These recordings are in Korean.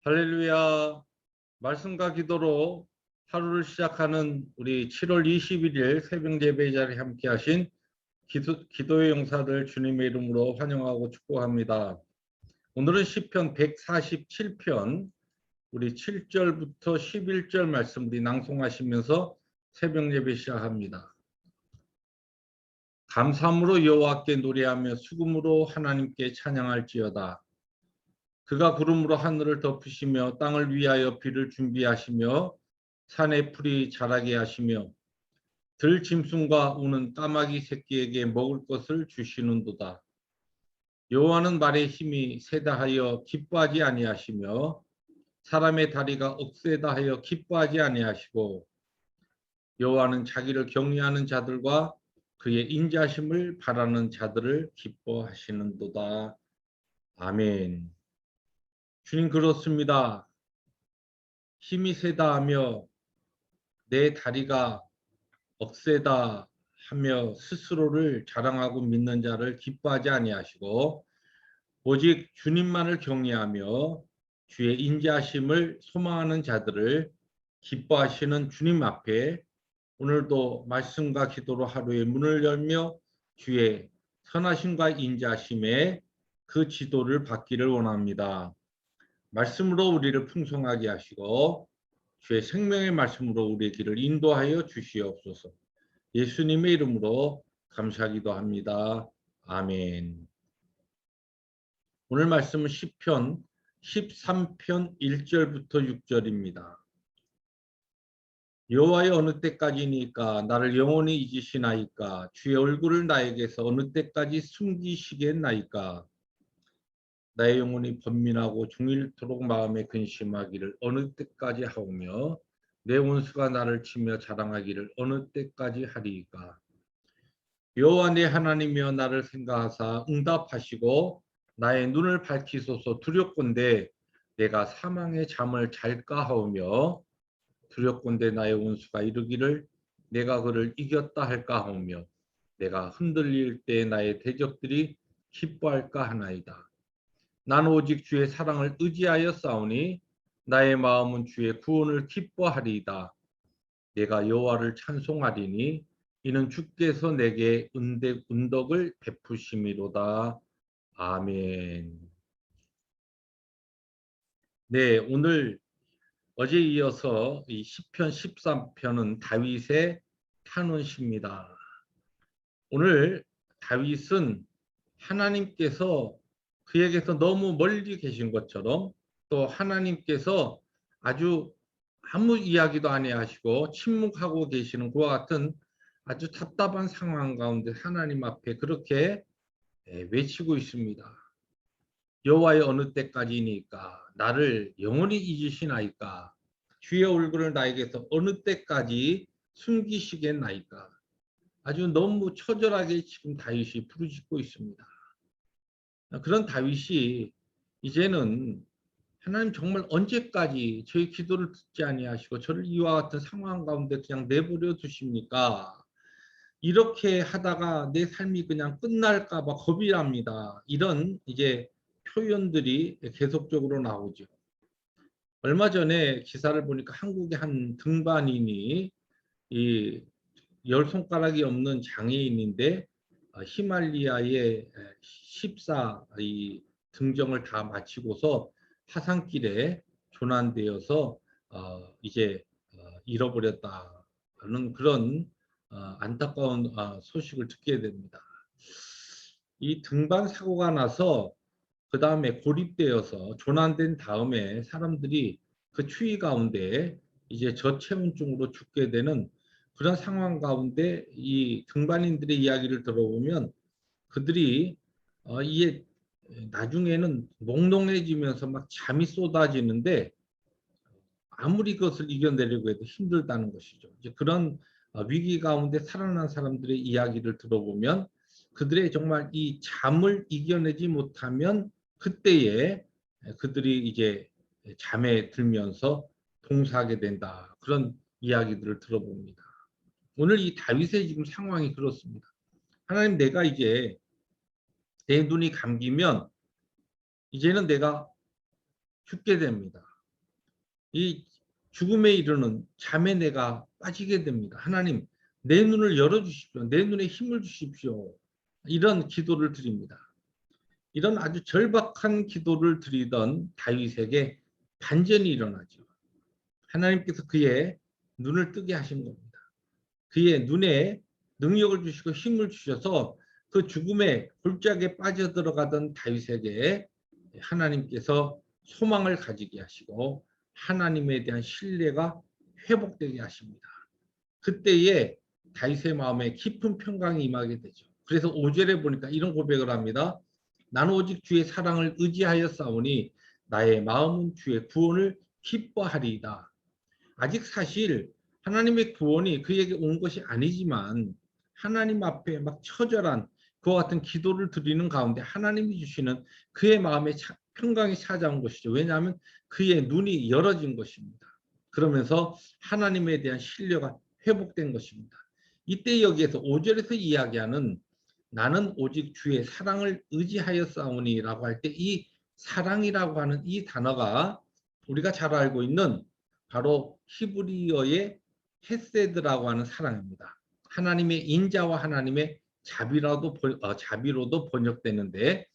할렐루야. 말씀과 기도로 하루를 시작하는 우리 7월 21일 새벽 예배 자리에 함께 하신 기도의 용사들 주님의 이름으로 환영하고 축복합니다. 오늘은 시편 147편 우리 7절부터 11절 말씀 우리 낭송하시면서 새벽 예배 시작합니다. 감사함으로 여호와께 노래하며 수금으로 하나님께 찬양할지어다. 그가 구름으로 하늘을 덮으시며 땅을 위하여 비를 준비하시며 산에 풀이 자라게 하시며 들짐승과 우는 까마귀 새끼에게 먹을 것을 주시는도다. 여호와는 말의 힘이 세다 하여 기뻐하지 아니하시며 사람의 다리가 억세다 하여 기뻐하지 아니하시고 여호와는 자기를 경외하는 자들과 그의 인자심을 바라는 자들을 기뻐하시는도다. 아멘. 주님 그렇습니다. 힘이 세다 하며 내 다리가 억세다 하며 스스로를 자랑하고 믿는 자를 기뻐하지 아니하시고 오직 주님만을 경외하며 주의 인자하심을 소망하는 자들을 기뻐하시는 주님 앞에 오늘도 말씀과 기도로 하루의 문을 열며 주의 선하심과 인자하심에 그 지도를 받기를 원합니다. 말씀으로 우리를 풍성하게 하시고 주의 생명의 말씀으로 우리의 길을 인도하여 주시옵소서. 예수님의 이름으로 감사하기도 합니다. 아멘. 오늘 말씀은 시편 13편 1절부터 6절입니다. 여호와의 어느 때까지니까 나를 영원히 잊으시나이까 주의 얼굴을 나에게서 어느 때까지 숨기시겠나이까 나의 영혼이 번민하고 종일토록 마음에 근심하기를 어느 때까지 하오며 내 원수가 나를 치며 자랑하기를 어느 때까지 하리이까. 여호와 내 하나님이여 나를 생각하사 응답하시고 나의 눈을 밝히소서. 두렵건대 내가 사망의 잠을 잘까 하오며 두렵건대 나의 원수가 이르기를 내가 그를 이겼다 할까 하오며 내가 흔들릴 때 나의 대적들이 기뻐할까 하나이다. 나는 오직 주의 사랑을 의지하여 싸우니 나의 마음은 주의 구원을 기뻐하리이다. 내가 여호와를 찬송하리니 이는 주께서 내게 은덕을 베푸심이로다. 아멘. 네, 오늘 어제 이어서 이 시편 13편은 다윗의 탄원시입니다. 오늘 다윗은 하나님께서 그에게서 너무 멀리 계신 것처럼 또 하나님께서 아주 아무 이야기도 안 하시고 침묵하고 계시는 그와 같은 아주 답답한 상황 가운데 하나님 앞에 그렇게 외치고 있습니다. 여호와의 어느 때까지니까 나를 영원히 잊으시나이까 주의 얼굴을 나에게서 어느 때까지 숨기시겠나이까. 아주 너무 처절하게 지금 다윗이 부르짖고 있습니다. 그런 다윗이 이제는 하나님 정말 언제까지 저희 기도를 듣지 아니하시고 저를 이와 같은 상황 가운데 그냥 내버려 두십니까? 이렇게 하다가 내 삶이 그냥 끝날까 봐 겁이 납니다. 이런 이제 표현들이 계속적으로 나오죠. 얼마 전에 기사를 보니까 한국의 한 등반인이 이 10손가락이 없는 장애인인데 히말리아의 14 이 등정을 다 마치고서 하산길에 조난되어서 이제 잃어버렸다는 그런 안타까운 소식을 듣게 됩니다. 이 등반 사고가 나서 그 다음에 고립되어서 조난된 다음에 사람들이 그 추위 가운데 이제 저체온증으로 죽게 되는 그런 상황 가운데 이 등반인들의 이야기를 들어보면 그들이 이게 나중에는 몽롱해지면서 막 잠이 쏟아지는데 아무리 그것을 이겨내려고 해도 힘들다는 것이죠. 이제 그런 위기 가운데 살아난 사람들의 이야기를 들어보면 그들의 정말 이 잠을 이겨내지 못하면 그때에 그들이 이제 잠에 들면서 동사하게 된다. 그런 이야기들을 들어봅니다. 오늘 이 다윗의 지금 상황이 그렇습니다. 하나님 내가 이제 내 눈이 감기면 이제는 내가 죽게 됩니다. 이 죽음에 이르는 잠에 내가 빠지게 됩니다. 하나님, 내 눈을 열어주십시오. 내 눈에 힘을 주십시오. 이런 기도를 드립니다. 이런 아주 절박한 기도를 드리던 다윗에게 반전이 일어나죠. 하나님께서 그의 눈을 뜨게 하신 겁니다. 그의 눈에 능력을 주시고 힘을 주셔서 그 죽음의 골짜기에 빠져들어가던 다윗에게 하나님께서 소망을 가지게 하시고 하나님에 대한 신뢰가 회복되게 하십니다. 그때에 다윗의 마음에 깊은 평강이 임하게 되죠. 그래서 5절에 보니까 이런 고백을 합니다. 나는 오직 주의 사랑을 의지하여 싸우니 나의 마음은 주의 구원을 기뻐하리이다. 아직 사실 하나님의 구원이 그에게 온 것이 아니지만 하나님 앞에 막 처절한 그와 같은 기도를 드리는 가운데 하나님이 주시는 그의 마음에 평강이 찾아온 것이죠. 왜냐하면 그의 눈이 열어진 것입니다. 그러면서 하나님에 대한 신뢰가 회복된 것입니다. 이때 여기에서 5절에서 이야기하는 나는 오직 주의 사랑을 의지하여 싸우니 라고 할 때 이 사랑이라고 하는 이 단어가 우리가 잘 알고 있는 바로 히브리어의 헤세드라고 하는 사랑입니다. 하나님의 인자와 하나님의 자비로도 번역되는데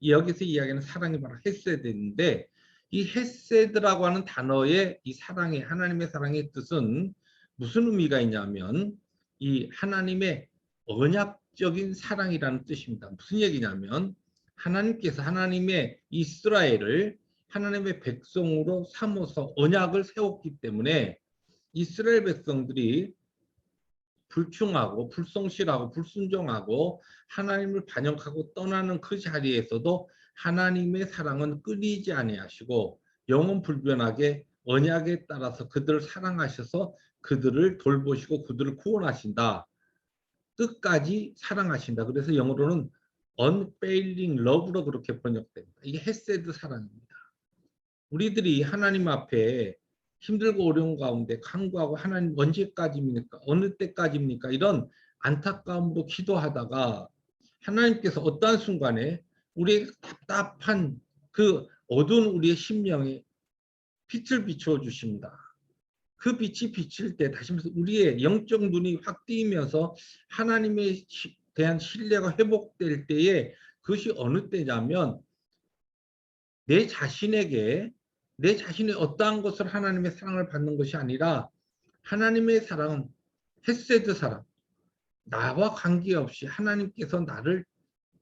여기서 이야기하는 사랑이 바로 헤세드인데 이 헤세드라고 하는 단어의 이 사랑의 하나님의 사랑의 뜻은 무슨 의미가 있냐면 이 하나님의 언약적인 사랑이라는 뜻입니다. 무슨 얘기냐면 하나님께서 하나님의 이스라엘을 하나님의 백성으로 삼어서 언약을 세웠기 때문에 이스라엘 백성들이 불충하고 불성실하고 불순종하고 하나님을 반역하고 떠나는 그 자리에서도 하나님의 사랑은 끊이지 아니하시고 영원 불변하게 언약에 따라서 그들을 사랑하셔서 그들을 돌보시고 그들을 구원하신다. 끝까지 사랑하신다. 그래서 영어로는 unfailing love로 그렇게 번역됩니다. 이게 헤세드 사랑입니다. 우리들이 하나님 앞에 힘들고 어려운 가운데 간구하고 하나님 언제까지입니까? 어느 때까지입니까? 이런 안타까움으로 기도하다가 하나님께서 어떠한 순간에 우리의 답답한 그 어두운 우리의 심령에 빛을 비추어 주십니다. 그 빛이 비칠 때 다시 말해서 우리의 영적 눈이 확 뜨이면서 하나님에 대한 신뢰가 회복될 때에 그것이 어느 때냐면 내 자신에게 내 자신의 어떠한 것을 하나님의 사랑을 받는 것이 아니라 하나님의 사랑은 헤세드 사랑, 나와 관계없이 하나님께서 나를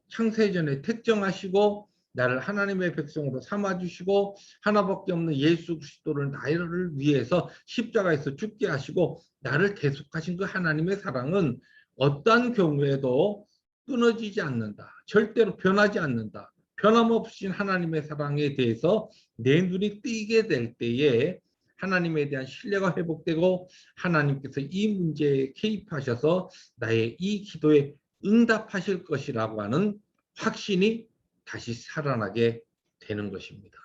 창세전에 택정하시고 나를 하나님의 백성으로 삼아주시고 하나밖에 없는 예수 그리스도를 나를 위해서 십자가에서 죽게 하시고 나를 대속하신 그 하나님의 사랑은 어떠한 경우에도 끊어지지 않는다. 절대로 변하지 않는다. 변함없이 하나님의 사랑에 대해서 내 눈이 뜨이게 될 때에 하나님에 대한 신뢰가 회복되고 하나님께서 이 문제에 개입하셔서 나의 이 기도에 응답하실 것이라고 하는 확신이 다시 살아나게 되는 것입니다.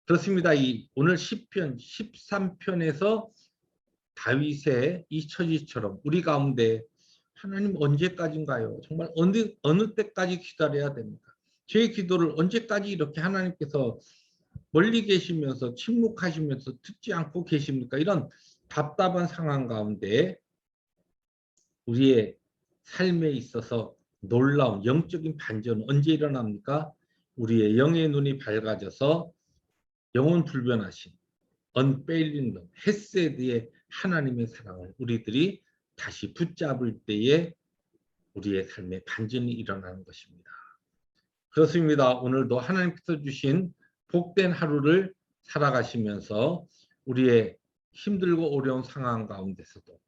그렇습니다. 오늘 시편 13편에서 다윗의 이 처지처럼 우리 가운데 하나님 언제까지인가요? 정말 어느 때까지 기다려야 됩니까? 제 기도를 언제까지 이렇게 하나님께서 멀리 계시면서 침묵하시면서 듣지 않고 계십니까? 이런 답답한 상황 가운데 우리의 삶에 있어서 놀라운 영적인 반전은 언제 일어납니까? 우리의 영의 눈이 밝아져서 영원 불변하신 unfailing love, 헤세드의 하나님의 사랑을 우리들이 다시 붙잡을 때에 우리의 삶에 반전이 일어나는 것입니다. 그렇습니다. 오늘도 하나님께서 주신 복된 하루를 살아가시면서 우리의 힘들고 어려운 상황 가운데서도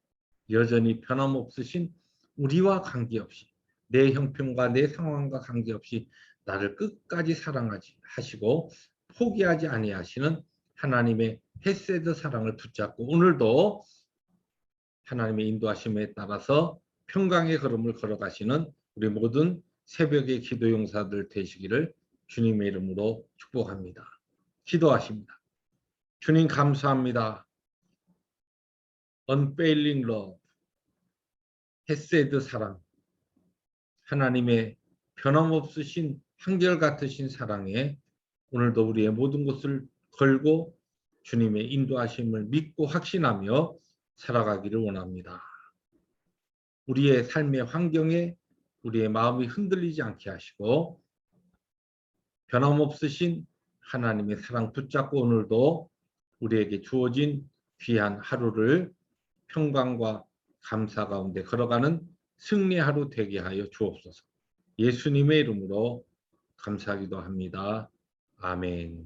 여전히 변함없으신 우리와 관계없이 내 형편과 내 상황과 관계없이 나를 끝까지 사랑하시고 포기하지 아니하시는 하나님의 헤세드 사랑을 붙잡고 오늘도 하나님의 인도하심에 따라서 평강의 걸음을 걸어가시는 우리 모든 새벽의 기도 용사들 되시기를 주님의 이름으로 축복합니다. 기도하십니다. 주님 감사합니다. unfailing love, 헤세드 사랑, 하나님의 변함없으신 한결같으신 사랑에 오늘도 우리의 모든 것을 걸고 주님의 인도하심을 믿고 확신하며 살아가기를 원합니다. 우리의 삶의 환경에 우리의 마음이 흔들리지 않게 하시고 변함없으신 하나님의 사랑 붙잡고 오늘도 우리에게 주어진 귀한 하루를 평강과 감사 가운데 걸어가는 승리 하루 되게 하여 주옵소서. 예수님의 이름으로 감사하기도 합니다. 아멘.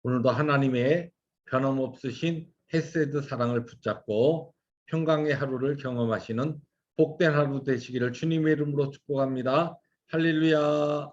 오늘도 하나님의 변함없으신 헤세드 사랑을 붙잡고 평강의 하루를 경험하시는 복된 하루 되시기를 주님의 이름으로 축복합니다. 할렐루야.